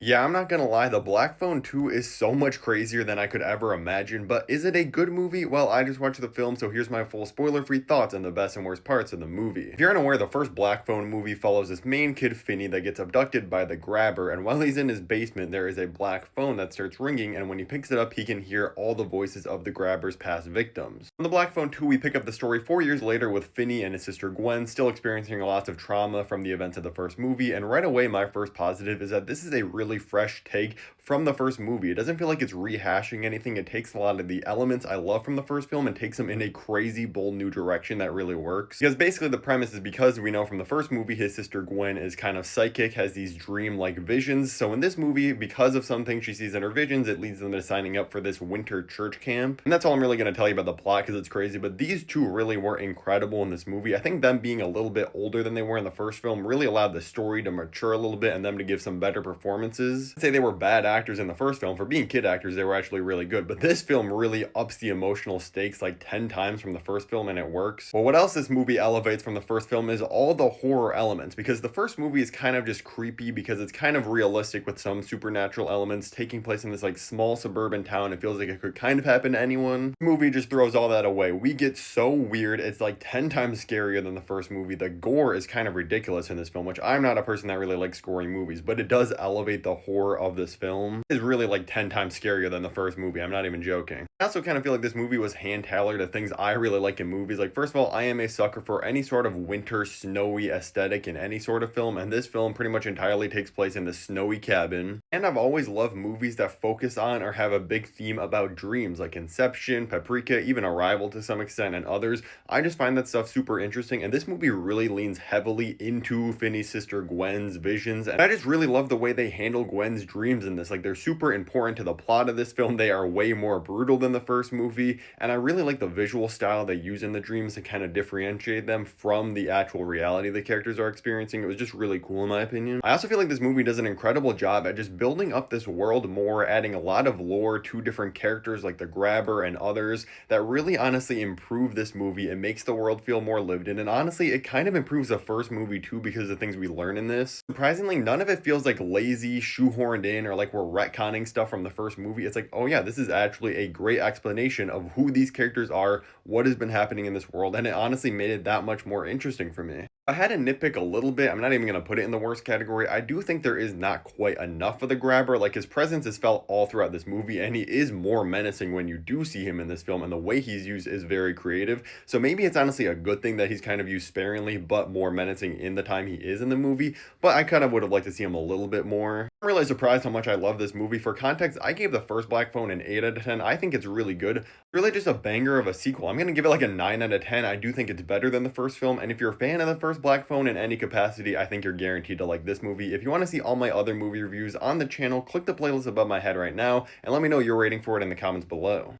Yeah, I'm not gonna lie, The Black Phone 2 is so much crazier than I could ever imagine, but is it a good movie? Well, I just watched the film, so here's my full spoiler-free thoughts on the best and worst parts of the movie. If you're unaware, the first Black Phone movie follows this main kid, Finney, that gets abducted by the grabber, and while he's in his basement, there is a black phone that starts ringing, and when he picks it up, he can hear all the voices of the grabber's past victims. On The Black Phone 2, we pick up the story 4 years later with Finney and his sister Gwen still experiencing lots of trauma from the events of the first movie, and right away, my first positive is that this is a really fresh take from the first movie. It doesn't feel like it's rehashing anything. It takes a lot of the elements I love from the first film and takes them in a crazy, bold new direction that really works. Because basically the premise is, because we know from the first movie his sister Gwen is kind of psychic, has these dream-like visions. So in this movie, because of something she sees in her visions, it leads them to signing up for this winter church camp. And that's all I'm really going to tell you about the plot because it's crazy. But these two really were incredible in this movie. I think them being a little bit older than they were in the first film really allowed the story to mature a little bit and them to give some better performances. I'd say they were bad actors in the first film. For being kid actors, they were actually really good, but this film really ups the emotional stakes like 10 times from the first film, and it works. Well, what else this movie elevates from the first film is all the horror elements, because the first movie is kind of just creepy because it's kind of realistic with some supernatural elements taking place in this like small suburban town. It feels like it could kind of happen to anyone. The movie just throws all that away. We get so weird. It's like 10 times scarier than the first movie. The gore is kind of ridiculous in this film, which I'm not a person that really likes gory movies, but it does elevate the horror of this film. It's really like 10 times scarier than the first movie. I'm not even joking. I also kind of feel like this movie was hand-tailored to things I really like in movies. Like, first of all, I am a sucker for any sort of winter, snowy aesthetic in any sort of film, and this film pretty much entirely takes place in the snowy cabin. And I've always loved movies that focus on or have a big theme about dreams, like Inception, Paprika, even Arrival to some extent, and others. I just find that stuff super interesting, and this movie really leans heavily into Finney's sister Gwen's visions, and I just really love the way they handle Gwen's dreams in this. Like, they're super important to the plot of this film. They are way more brutal than the first movie, and I really like the visual style they use in the dreams to kind of differentiate them from the actual reality the characters are experiencing. It was just really cool in my opinion. I also feel like this movie does an incredible job at just building up this world more, adding a lot of lore to different characters like the grabber and others that really honestly improve this movie. It makes the world feel more lived in, and honestly it kind of improves the first movie too because of the things we learn in this. Surprisingly, none of it feels like lazy, shoehorned in, or like we're retconning stuff from the first movie. It's like, oh yeah, this is actually a great explanation of who these characters are, what has been happening in this world, and it honestly made it that much more interesting for me. I had to nitpick a little bit. I'm not even going to put it in the worst category. I do think there is not quite enough of the grabber. Like, his presence is felt all throughout this movie, and he is more menacing when you do see him in this film, and the way he's used is very creative. So maybe it's honestly a good thing that he's kind of used sparingly, but more menacing in the time he is in the movie. But I kind of would have liked to see him a little bit more. I'm really surprised how much I love this movie. For context, I gave the first Black Phone an 8 out of 10. I think it's really good. Really just a banger of a sequel. I'm going to give it like a 9 out of 10. I do think it's better than the first film, and if you're a fan of the first Black Phone in any capacity, I think you're guaranteed to like this movie. If you want to see all my other movie reviews on the channel, click the playlist above my head right now, and let me know your rating for it in the comments below.